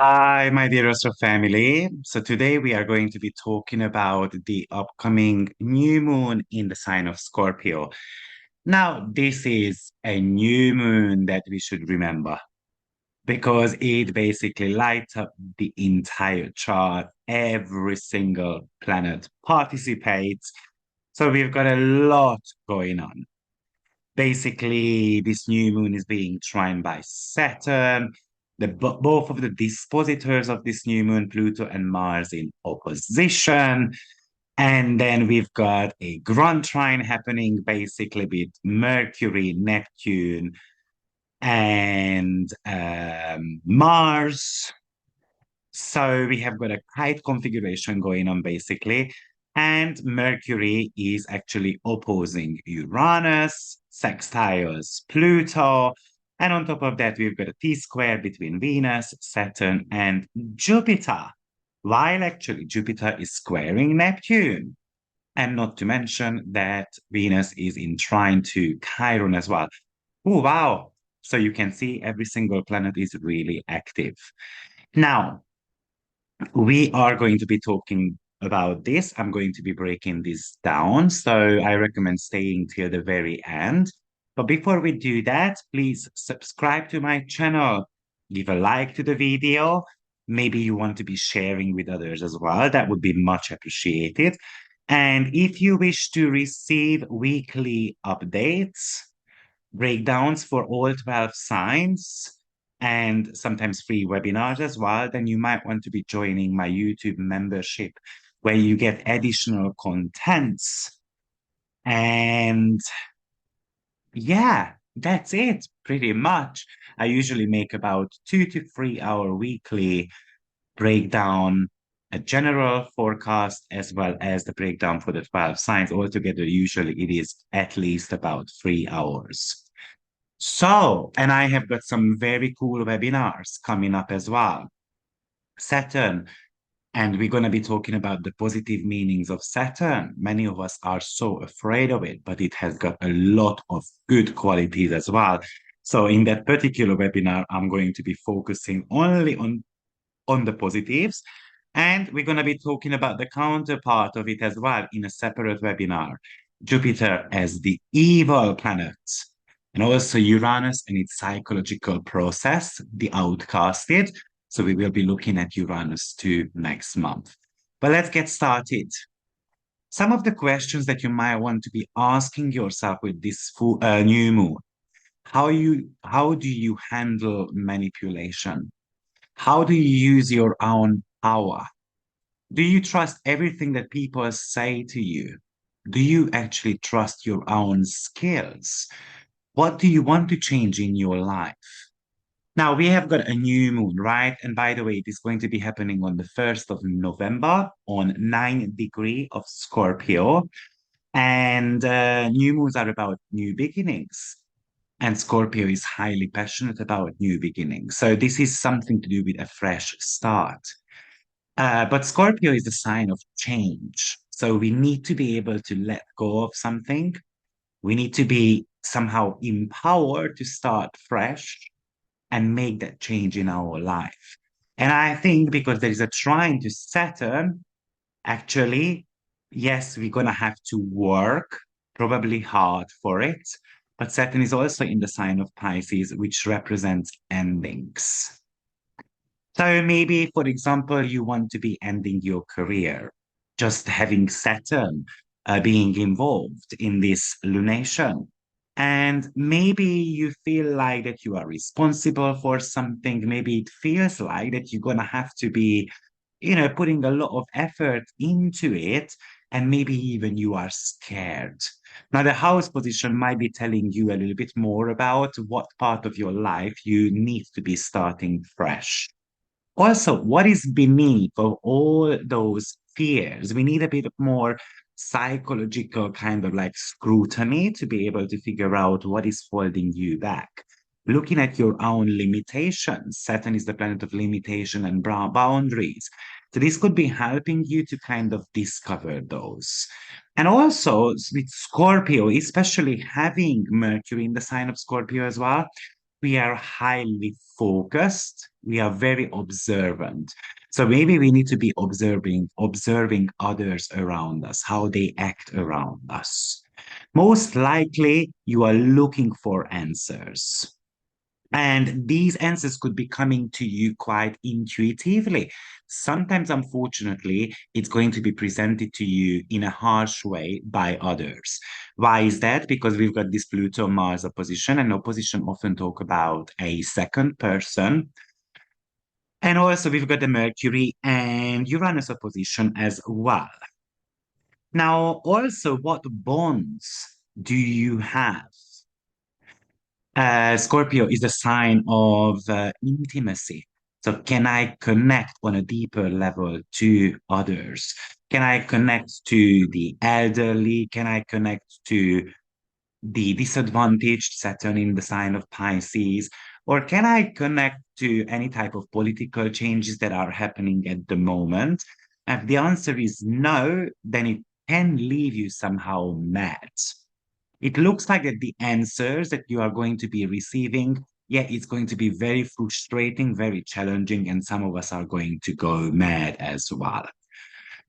Hi, my dear Astro family. So today we are going to be talking about the upcoming new moon in the sign of Scorpio. Now, this is a new moon that we should remember because it basically lights up the entire chart. Every single planet participates. So we've got a lot going on. Basically, this new moon is being trined by Saturn. Both of the dispositors of this new moon, Pluto and Mars, in opposition. And then we've got a grand trine happening basically with Mercury, Neptune, and Mars. So we have got a tight configuration going on basically. And Mercury is actually opposing Uranus, sextiles Pluto. And on top of that, we've got a T-square between Venus, Saturn, and Jupiter. While actually Jupiter is squaring Neptune. And not to mention that Venus is in trine to Chiron as well. Oh, wow. So you can see every single planet is really active. Now, we are going to be talking about this. I'm going to be breaking this down. So I recommend staying till the very end. But before we do that, please subscribe to my channel, give a like to the video. Maybe you want to be sharing with others as well. That would be much appreciated. And if you wish to receive weekly updates, breakdowns for all 12 signs, and sometimes free webinars as well, then you might want to be joining my YouTube membership where you get additional contents. And yeah, that's it pretty much. I usually make about 2 to 3 hour weekly breakdown, a general forecast, as well as the breakdown for the 12 signs. Altogether, usually it is at least about 3 hours. So, and I have got some very cool webinars coming up as well. Saturn, and we're going to be talking about the positive meanings of Saturn. Many of us are so afraid of it, but it has got a lot of good qualities as well. So in that particular webinar, I'm going to be focusing only on the positives. And we're going to be talking about the counterpart of it as well in a separate webinar. Jupiter as the evil planet, and also Uranus and its psychological process, the outcasted. So we will be looking at Uranus too next month. But let's get started. Some of the questions that you might want to be asking yourself with this new moon. How do you handle manipulation? How do you use your own power? Do you trust everything that people say to you? Do you actually trust your own skills? What do you want to change in your life? Now, we have got a new moon, right? And by the way, it is going to be happening on the 1st of November on 9 degree of Scorpio. And new moons are about new beginnings. And Scorpio is highly passionate about new beginnings. So this is something to do with a fresh start. But Scorpio is a sign of change. So we need to be able to let go of something. We need to be somehow empowered to start fresh and make that change in our life. And I think because there is a trine to Saturn, actually, yes, we're going to have to work probably hard for it. But Saturn is also in the sign of Pisces, which represents endings. So maybe, for example, you want to be ending your career, just having Saturn being involved in this lunation. And maybe you feel like that you are responsible for something. Maybe it feels like that you're going to have to be, putting a lot of effort into it. And maybe even you are scared. Now, the house position might be telling you a little bit more about what part of your life you need to be starting fresh. Also, what is beneath of all those fears? We need a bit more psychological kind of like scrutiny to be able to figure out what is holding you back. Looking at your own limitations, Saturn is the planet of limitation and boundaries. So this could be helping you to kind of discover those. And also with Scorpio, especially having Mercury in the sign of Scorpio as well, we are highly focused, we are very observant. So maybe we need to be observing others around us, how they act around us. Most likely, you are looking for answers. And these answers could be coming to you quite intuitively. Sometimes, unfortunately, it's going to be presented to you in a harsh way by others. Why is that? Because we've got this Pluto Mars opposition, and opposition often talk about a second person. And also, we've got the Mercury and Uranus opposition as well. Now, also, what bonds do you have? Scorpio is a sign of intimacy. So, can I connect on a deeper level to others? Can I connect to the elderly? Can I connect to the disadvantaged, Saturn in the sign of Pisces? Or can I connect to any type of political changes that are happening at the moment? If the answer is no, then it can leave you somehow mad. It looks like that the answers that you are going to be receiving, yeah, it's going to be very frustrating, very challenging, and some of us are going to go mad as well.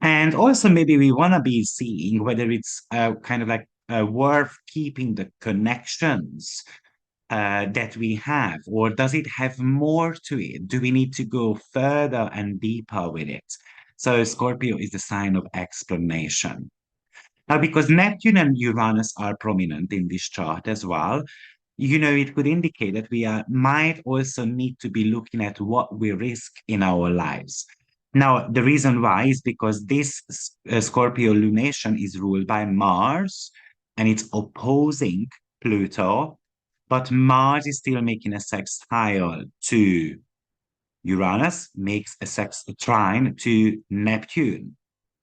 And also, maybe we want to be seeing whether it's kind of like worth keeping the connections that we have, or does it have more to it? Do we need to go further and deeper with it? So, Scorpio is the sign of explanation. Now, because Neptune and Uranus are prominent in this chart as well, it could indicate that might also need to be looking at what we risk in our lives. Now, the reason why is because this Scorpio lunation is ruled by Mars and it's opposing Pluto, but Mars is still making a sextile to Uranus, makes a trine to Neptune.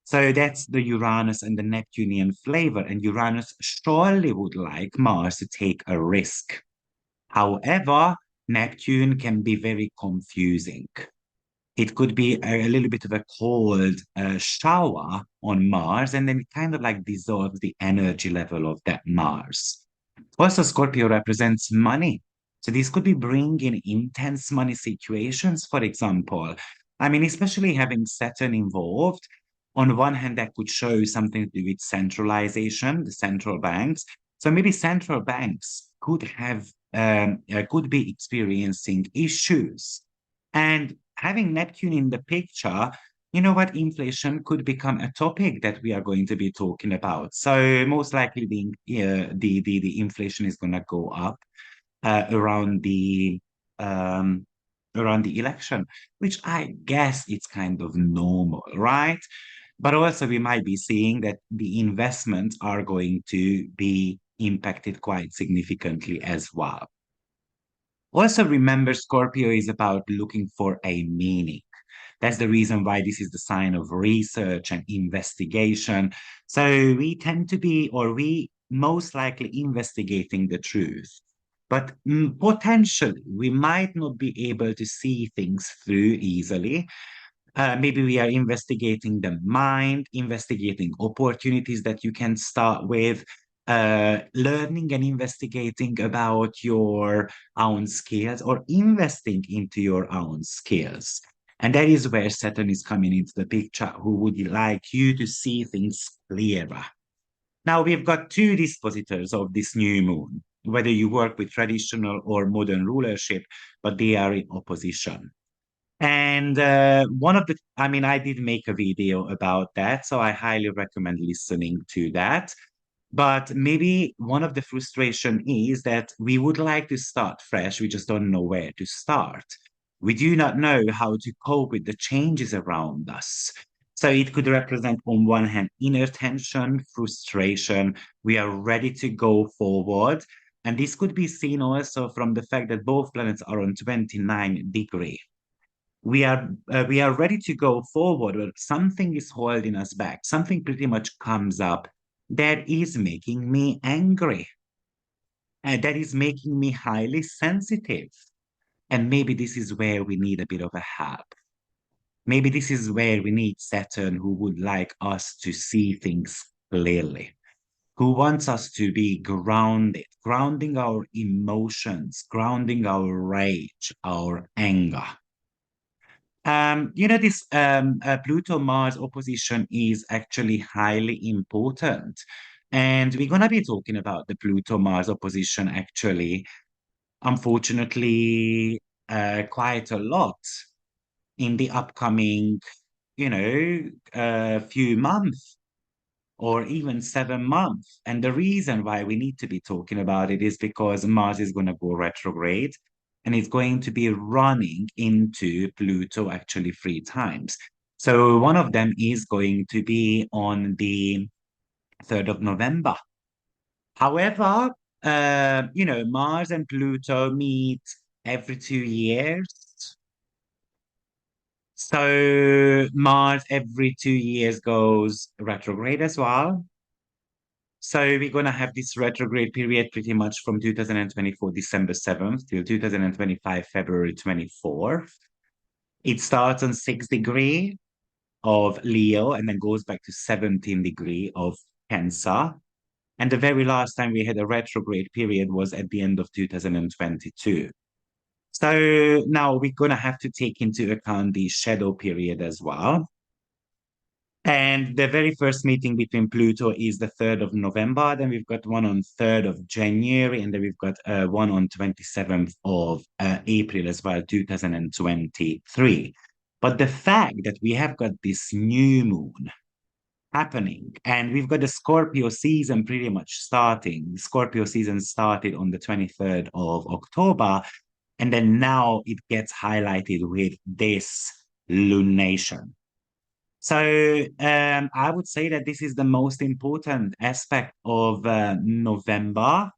So that's the Uranus and the Neptunian flavor. And Uranus surely would like Mars to take a risk. However, Neptune can be very confusing. It could be a little bit of a cold shower on Mars, and then it kind of like dissolves the energy level of that Mars. Also, Scorpio represents money. So this could be bringing intense money situations, for example. I mean, especially having Saturn involved. On one hand, that could show something to do with centralization, the central banks. So maybe central banks could be experiencing issues. And having Neptune in the picture, you know what, inflation could become a topic that we are going to be talking about. So most likely the inflation is going to go up around um, the election, which I guess it's kind of normal, right? But also we might be seeing that the investments are going to be impacted quite significantly as well. Also, remember, Scorpio is about looking for a meaning. That's the reason why this is the sign of research and investigation. So we tend to be, or we most likely investigating the truth. But potentially, we might not be able to see things through easily. Maybe we are investigating the mind, investigating opportunities that you can start with, learning and investigating about your own skills or investing into your own skills. And that is where Saturn is coming into the picture, who would like you to see things clearer. Now, we've got two dispositors of this new moon, whether you work with traditional or modern rulership, but they are in opposition. And I mean, I did make a video about that, so I highly recommend listening to that. But maybe one of the frustration is that we would like to start fresh, we just don't know where to start. We do not know how to cope with the changes around us. So it could represent, on one hand, inner tension, frustration. We are ready to go forward. And this could be seen also from the fact that both planets are on 29 degree. We are ready to go forward, but something is holding us back. Something pretty much comes up that is making me angry, and that is making me highly sensitive. And maybe this is where we need a bit of a help. Maybe this is where we need Saturn, who would like us to see things clearly. who wants us to be grounded, grounding our emotions, grounding our rage, our anger. This Pluto Mars opposition is actually highly important. And we're going to be talking about the Pluto Mars opposition actually, unfortunately, quite a lot in the upcoming, few months or even 7 months. And the reason why we need to be talking about it is because Mars is going to go retrograde and it's going to be running into Pluto actually 3 times. So one of them is going to be on the 3rd of November. However, Mars and Pluto meet every 2 years. So Mars every 2 years goes retrograde as well. So we're going to have this retrograde period pretty much from 2024 December 7th till 2025 February 24th. It starts on 6th degree of Leo and then goes back to 17th degree of Cancer. And the very last time we had a retrograde period was at the end of 2022. So now we're going to have to take into account the shadow period as well. And the very first meeting between Pluto is the 3rd of November. Then we've got one on 3rd of January, and then we've got one on 27th of April as well, 2023. But the fact that we have got this new moon happening, and we've got the Scorpio season pretty much starting. Scorpio season started on the 23rd of October, and then now it gets highlighted with this lunation. So I would say that this is the most important aspect of November,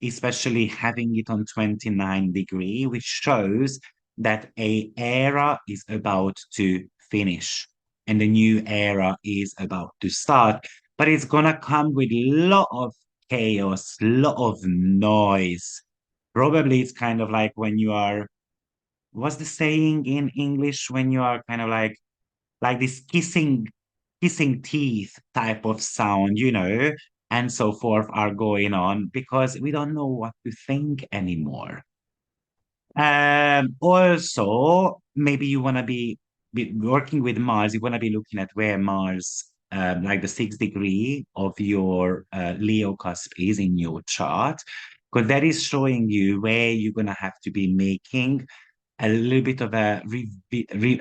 especially having it on 29 degree, which shows that a era is about to finish and the new era is about to start. But it's gonna come with a lot of chaos, lot of noise. Probably it's kind of like when you are, what's the saying in English when you are kind of like this kissing teeth type of sound, and so forth are going on because we don't know what to think anymore. Also, maybe you want to be working with Mars, you want to be looking at where Mars, like the 6th degree of your Leo cusp is in your chart, because that is showing you where you're going to have to be making a little bit of a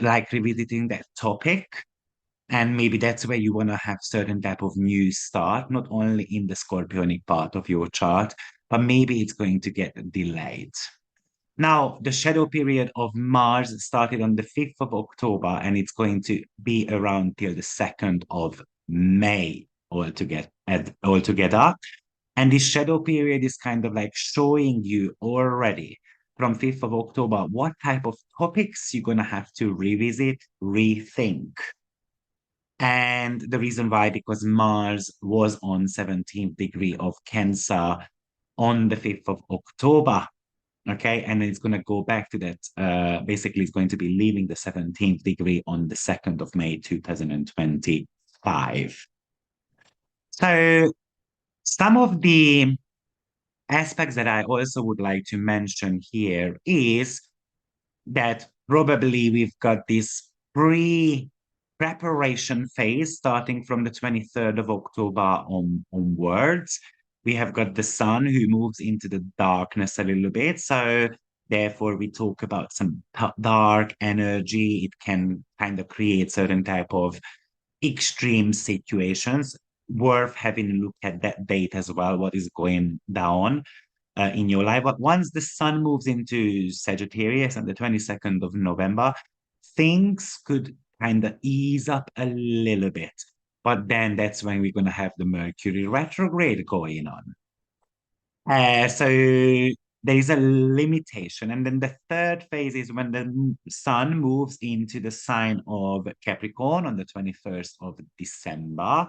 like revisiting that topic. And maybe that's where you want to have certain type of new start, not only in the Scorpionic part of your chart, but maybe it's going to get delayed. Now, the shadow period of Mars started on the 5th of October, and it's going to be around till the 2nd of May altogether. And this shadow period is kind of like showing you already from 5th of October what type of topics you're going to have to revisit, rethink. And the reason why, because Mars was on 17th degree of Cancer on the 5th of October. Okay. And it's going to go back to that. Basically, it's going to be leaving the 17th degree on the 2nd of May, 2025. So some of the aspects that I also would like to mention here is that probably we've got this preparation phase starting from the 23rd of October onwards. We have got the sun who moves into the darkness a little bit. So therefore we talk about some dark energy. It can kind of create certain type of extreme situations. Worth having a look at that date as well, what is going down in your life. But once the sun moves into Sagittarius on the 22nd of November, things could kind of ease up a little bit. But then that's when we're going to have the Mercury retrograde going on. So there is a limitation. And then the third phase is when the sun moves into the sign of Capricorn on the 21st of December.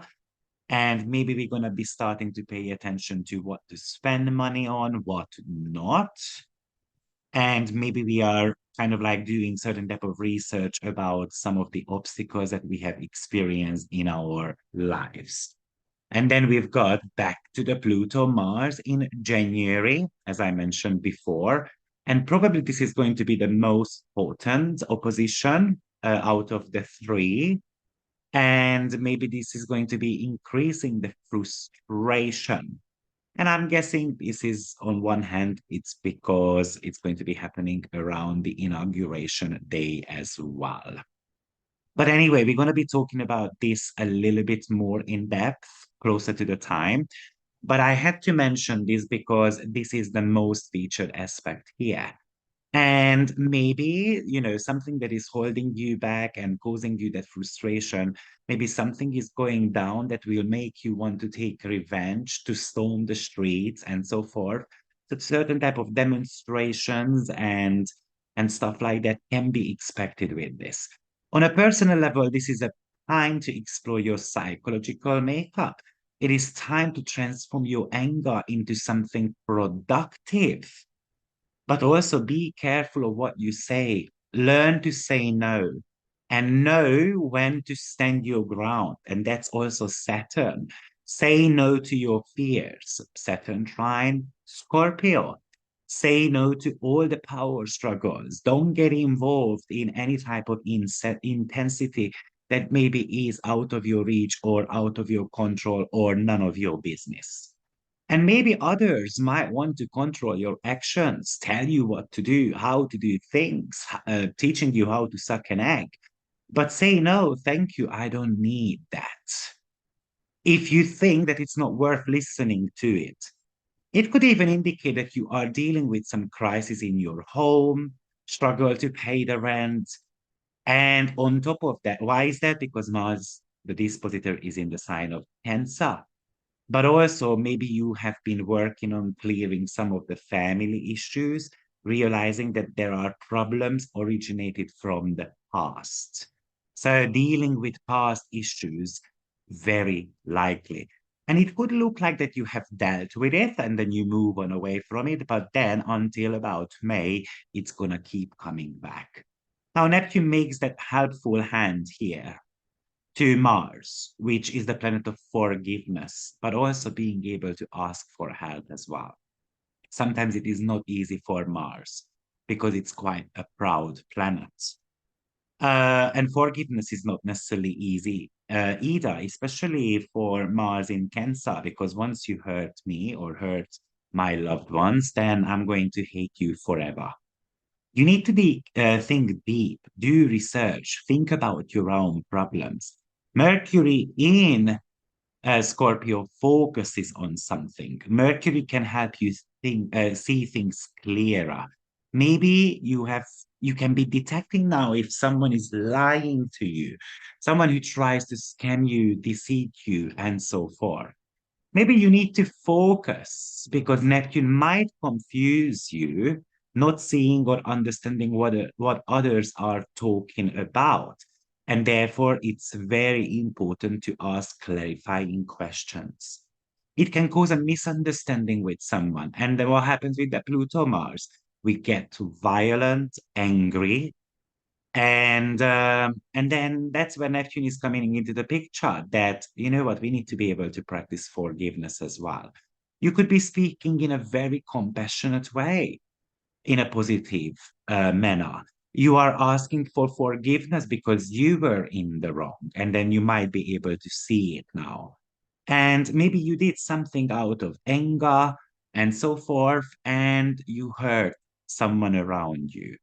And maybe we're going to be starting to pay attention to what to spend money on, what not. And maybe we are kind of like doing certain type of research about some of the obstacles that we have experienced in our lives. And then we've got back to the Pluto Mars in January, as I mentioned before. And probably this is going to be the most potent opposition out of the three. And maybe this is going to be increasing the frustration. And I'm guessing this is, on one hand, it's because it's going to be happening around the inauguration day as well. But anyway, we're going to be talking about this a little bit more in depth closer to the time. But I had to mention this because this is the most featured aspect here. And maybe, something that is holding you back and causing you that frustration, maybe something is going down that will make you want to take revenge, to storm the streets and so forth. So certain type of demonstrations and stuff like that can be expected with this. On a personal level, this is a time to explore your psychological makeup. It is time to transform your anger into something productive, but also be careful of what you say. Learn to say no and know when to stand your ground. And that's also Saturn. Say no to your fears. Saturn trine Scorpio. Say no to all the power struggles. Don't get involved in any type of intensity that maybe is out of your reach or out of your control or none of your business. And maybe others might want to control your actions, tell you what to do, how to do things, teaching you how to suck an egg. But say, no, thank you, I don't need that. If you think that it's not worth listening to it, it could even indicate that you are dealing with some crisis in your home, struggle to pay the rent. And on top of that, why is that? Because Mars, the dispositor, is in the sign of Cancer. But also, maybe you have been working on clearing some of the family issues, realizing that there are problems originated from the past. So, dealing with past issues, very likely. And it could look like that you have dealt with it and then you move on away from it. But then until about May, it's going to keep coming back. Now, Neptune makes that helpful hand here to Mars, which is the planet of forgiveness, but also being able to ask for help as well. Sometimes it is not easy for Mars because it's quite a proud planet. And forgiveness is not necessarily easy either, especially for Mars in Cancer, because once you hurt me or hurt my loved ones, then I'm going to hate you forever. You need to think deep, do research, think about your own problems. Mercury in Scorpio focuses on something. Mercury can help you see things clearer. Maybe you can be detecting now if someone is lying to you, someone who tries to scam you, deceive you, and so forth. Maybe you need to focus because Neptune might confuse you, not seeing or understanding what others are talking about. And therefore, it's very important to ask clarifying questions. It can cause a misunderstanding with someone. And then what happens with the Pluto Mars? We get violent, angry, and then that's when Neptune is coming into the picture that, you know what, we need to be able to practice forgiveness as well. You could be speaking in a very compassionate way, in a positive manner. You are asking for forgiveness because you were in the wrong, and then you might be able to see it now. And maybe you did something out of anger and so forth, and you hurt someone around you.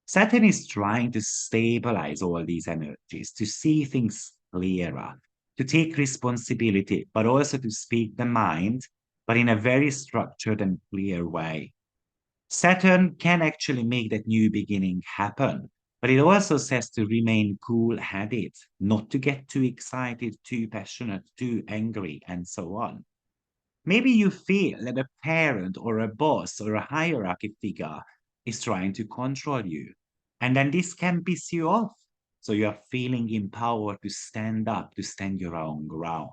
Saturn is trying to stabilize all these energies, to see things clearer, to take responsibility, but also to speak the mind, but in a very structured and clear way. Saturn can actually make that new beginning happen, but it also says to remain cool headed, not to get too excited, too passionate, too angry, and so on. Maybe you feel that a parent or a boss or a hierarchy figure is trying to control you. And then this can piss you off. So you're feeling empowered to stand up, to stand your own ground.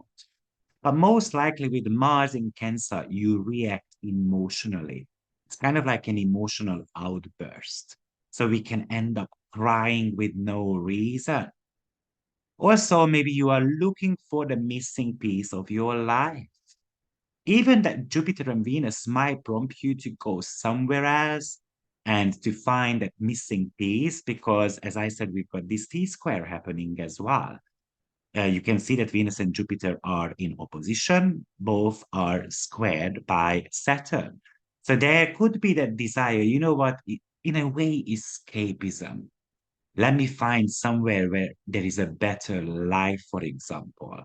But most likely with Mars in Cancer, you react emotionally. It's kind of like an emotional outburst. So we can end up crying with no reason. Also, maybe you are looking for the missing piece of your life. Even that Jupiter and Venus might prompt you to go somewhere else and to find that missing piece because, as I said, we've got this T square happening as well. You can see that Venus and Jupiter are in opposition. Both are squared by Saturn. So there could be that desire, you know what, in a way, escapism. Let me find somewhere where there is a better life, for example.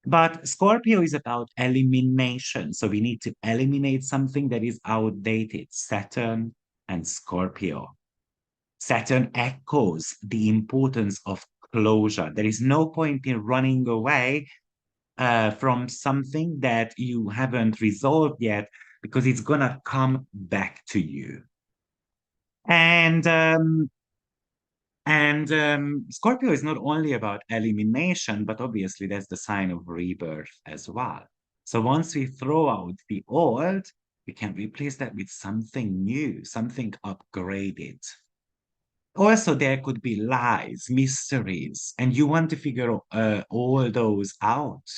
But Scorpio is about elimination. So we need to eliminate something that is outdated. Saturn and Scorpio. Saturn echoes the importance of closure. There is no point in running away from something that you haven't resolved yet because it's going to come back to you. And Scorpio is not only about elimination, but obviously that's the sign of rebirth as well. So once we throw out the old, we can replace that with something new, something upgraded. Also, there could be lies, mysteries, and you want to figure all those out.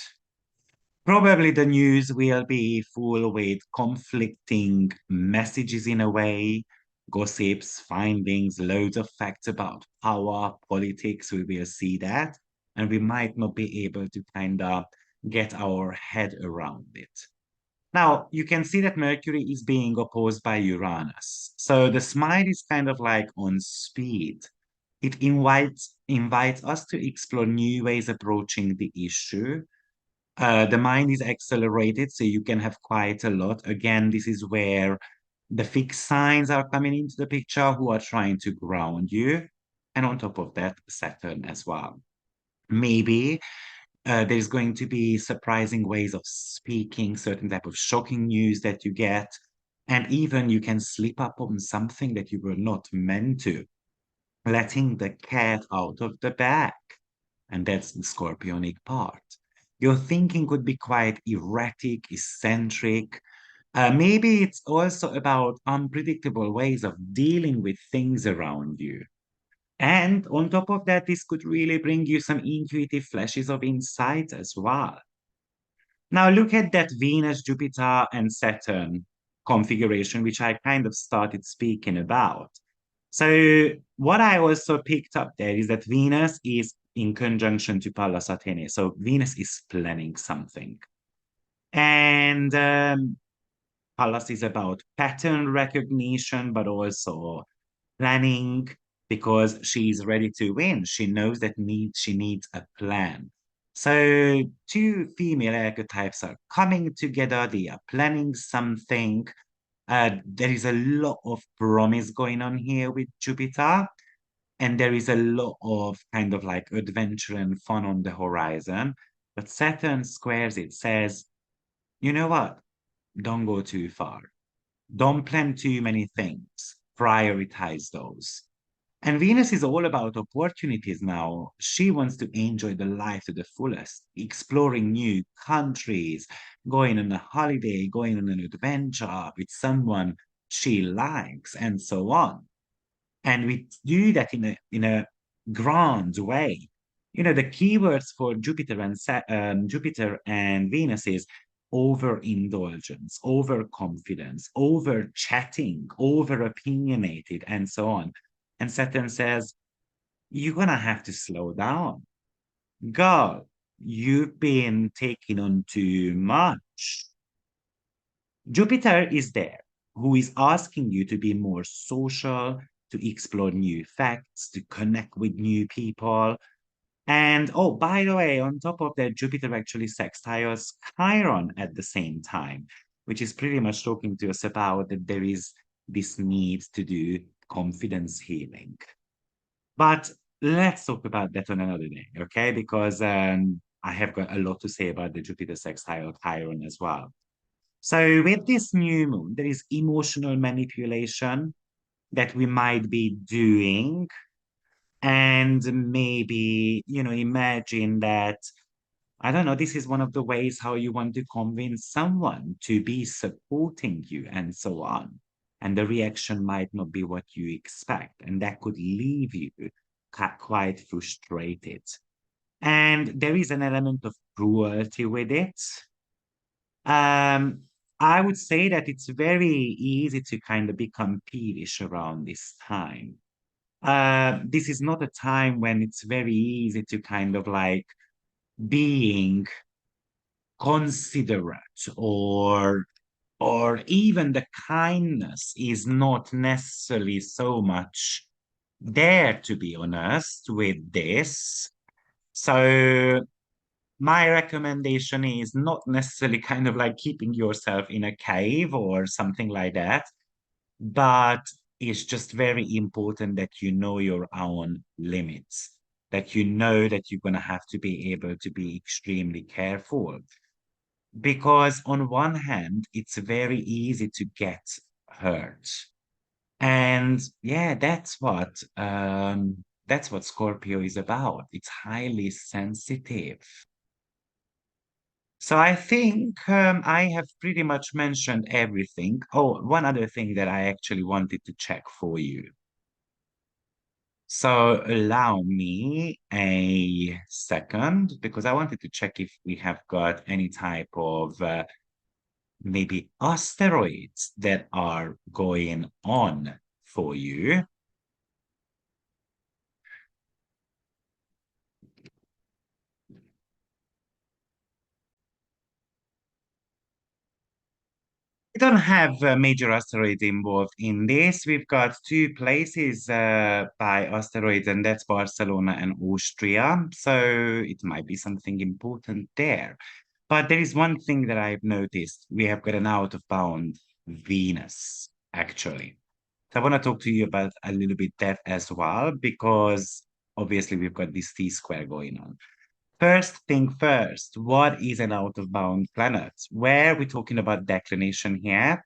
Probably the news will be full with conflicting messages in a way, gossips, findings, loads of facts about power, politics. We will see that, and we might not be able to kind of get our head around it. Now, you can see that Mercury is being opposed by Uranus. So the smile is kind of like on speed. It invites us to explore new ways approaching the issue. The mind is accelerated, so you can have quite a lot. Again, this is where the fixed signs are coming into the picture who are trying to ground you. And on top of that, Saturn as well. Maybe there's going to be surprising ways of speaking, certain type of shocking news that you get. And even you can slip up on something that you were not meant to, letting the cat out of the bag. And that's the scorpionic part. Your thinking could be quite erratic, eccentric. Maybe it's also about unpredictable ways of dealing with things around you. And on top of that, this could really bring you some intuitive flashes of insight as well. Now, look at that Venus, Jupiter, and Saturn configuration, which I kind of started speaking about. So, what I also picked up there is that Venus is in conjunction to Pallas Athene. So, Venus is planning something. And Pallas is about pattern recognition, but also planning because she's ready to win. She knows that she needs a plan. So two female archetypes are coming together. They are planning something. There is a lot of promise going on here with Jupiter, and there is a lot of kind of like adventure and fun on the horizon. But Saturn squares it, says, you know what? Don't go too far. Don't plan too many things. Prioritize those. And Venus is all about opportunities now. She wants to enjoy the life to the fullest, exploring new countries, going on a holiday, going on an adventure with someone she likes, and so on. And we do that in a grand way. You know, the keywords for Jupiter and Venus is overindulgence, overconfidence, over chatting, over opinionated, and so on. And Saturn says, you're gonna have to slow down. Girl, you've been taking on too much. Jupiter is there, who is asking you to be more social, to explore new facts, to connect with new people. And oh, by the way, on top of that, Jupiter actually sextiles Chiron at the same time, which is pretty much talking to us about that there is this need to do confidence healing. But let's talk about that on another day, okay? Because I have got a lot to say about the Jupiter sextile Chiron as well. So with this new moon, there is emotional manipulation that we might be doing. And maybe, imagine that, I don't know, this is one of the ways how you want to convince someone to be supporting you and so on. And the reaction might not be what you expect. And that could leave you quite frustrated. And there is an element of cruelty with it. Um, I would say that it's very easy to kind of become peevish around this time. This is not a time when it's very easy to kind of like being considerate, or even the kindness is not necessarily so much there, to be honest, with this. So my recommendation is not necessarily kind of like keeping yourself in a cave or something like that, but it's just very important that you know your own limits, that you know that you're going to have to be able to be extremely careful. Because on one hand, it's very easy to get hurt. And yeah, that's what Scorpio is about. It's highly sensitive. So I think I have pretty much mentioned everything. Oh, one other thing that I actually wanted to check for you. So allow me a second because I wanted to check if we have got any type of maybe asteroids that are going on for you. We don't have a major asteroid involved in this. We've got two places by asteroids, and that's Barcelona and Austria. So it might be something important there. But there is one thing that I've noticed. We have got an out of bound Venus, actually. So I want to talk to you about a little bit that as well, because obviously we've got this T square going on. First thing first, what is an out of bound planet? Where we're talking about declination here,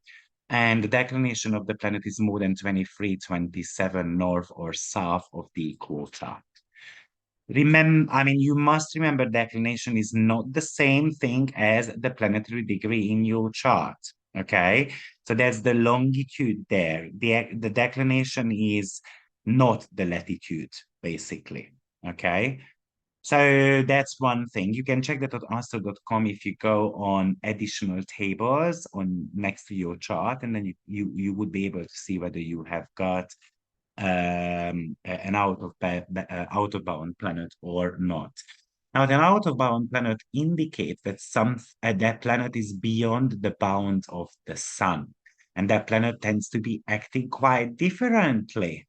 and the declination of the planet is more than 23, 27 north or south of the equator. Remember, I mean, you must remember declination is not the same thing as the planetary degree in your chart. Okay, so that's the longitude there. The declination is not the latitude, basically. Okay, so that's one thing. You can check that at astro.com if you go on additional tables on next to your chart, and then you would be able to see whether you have got an out of bound planet or not. Now, an out of bound planet indicates that that planet is beyond the bound of the sun, and that planet tends to be acting quite differently.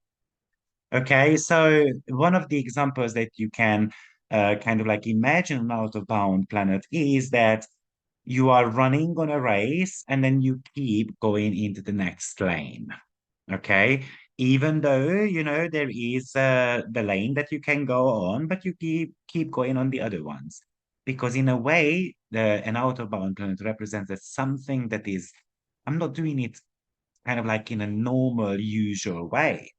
Okay, so one of the examples that you can kind of like imagine an out of bound planet is that you are running on a race and then you keep going into the next lane. Okay, even though you know there is the lane that you can go on, but you keep going on the other ones because in a way, an out of bound planet represents that something that is, I'm not doing it kind of like in a normal, usual way.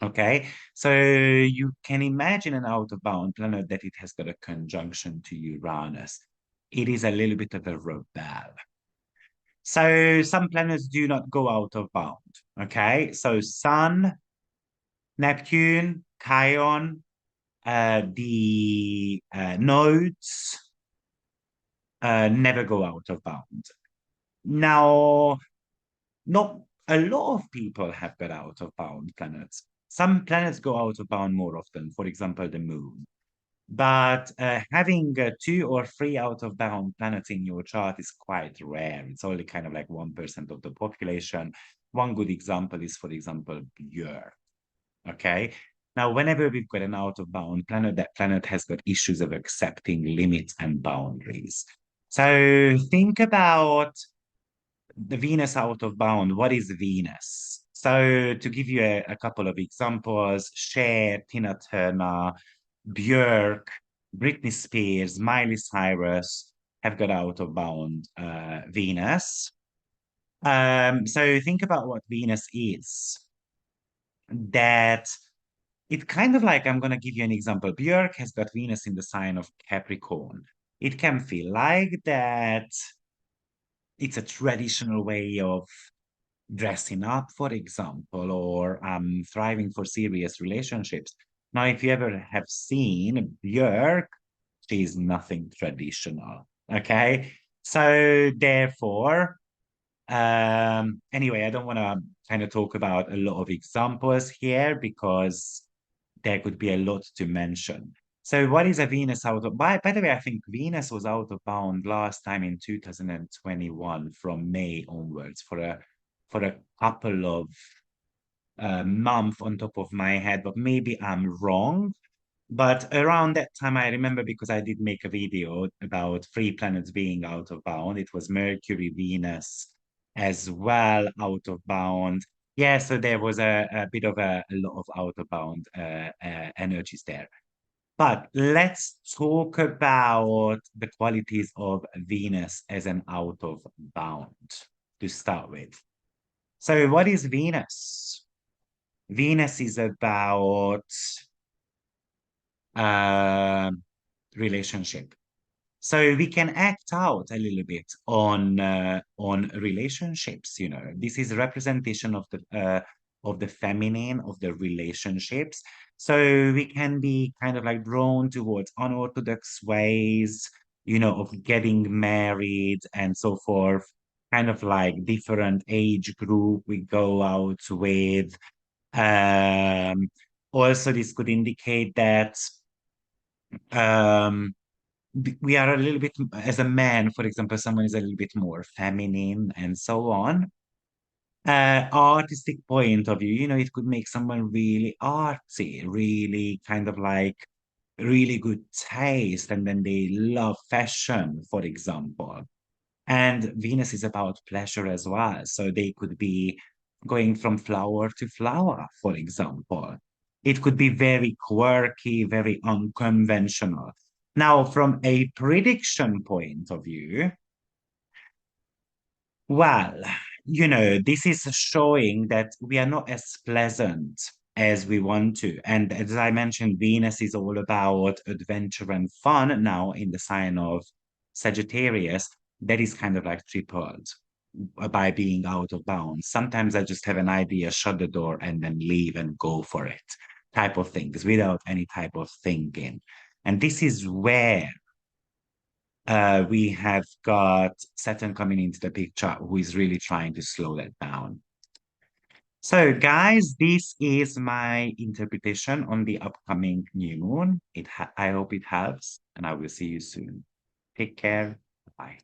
Okay, so you can imagine an out of bound planet that it has got a conjunction to Uranus. It is a little bit of a rebel. So some planets do not go out of bound. Okay, so Sun, Neptune, Chiron, the nodes never go out of bound. Now, not a lot of people have got out of bound planets. Some planets go out of bound more often, for example, the moon. But having two or three out of bound planets in your chart is quite rare. It's only kind of like 1% of the population. One good example is, for example, Earth. Okay. Now, whenever we've got an out of bound planet, that planet has got issues of accepting limits and boundaries. So think about the Venus out of bound. What is Venus? So to give you a couple of examples, Cher, Tina Turner, Björk, Britney Spears, Miley Cyrus have got out of bound Venus. So think about what Venus is. That it kind of like, I'm going to give you an example. Björk has got Venus in the sign of Capricorn. It can feel like that it's a traditional way of dressing up, for example, or thriving for serious relationships. Now, if you ever have seen Björk, she's nothing traditional. Okay. So therefore, anyway, I don't want to kind of talk about a lot of examples here because there could be a lot to mention. So what is a Venus out of by the way, I think Venus was out of bound last time in 2021 from May onwards for a couple of month on top of my head, but maybe I'm wrong. But around that time, I remember because I did make a video about three planets being out of bound. It was Mercury, Venus, as well out of bound. Yeah, so there was a bit of a lot of out of bound energies there. But let's talk about the qualities of Venus as an out of bound to start with. So, what is Venus? Venus is about um relationship. So we can act out a little bit on relationships. You know, this is a representation of the feminine of the relationships. So we can be kind of like drawn towards unorthodox ways, you know, of getting married and so forth. Kind of like different age group we go out with. Um, Also, this could indicate that um we are a little bit as a man, for example, someone is a little bit more feminine and so on. Artistic point of view, you know, it could make someone really artsy, really kind of like really good taste, and then they love fashion, for example. And Venus is about pleasure as well. So they could be going from flower to flower, for example. It could be very quirky, very unconventional. Now, from a prediction point of view, well, you know, this is showing that we are not as pleasant as we want to. And as I mentioned, Venus is all about adventure and fun now in the sign of Sagittarius. That is kind of like tripled by being out of bounds. Sometimes I just have an idea, shut the door, and then leave and go for it, type of things without any type of thinking. And this is where we have got Saturn coming into the picture, who is really trying to slow that down. So, guys, this is my interpretation on the upcoming new moon. I hope it helps, and I will see you soon. Take care. Bye.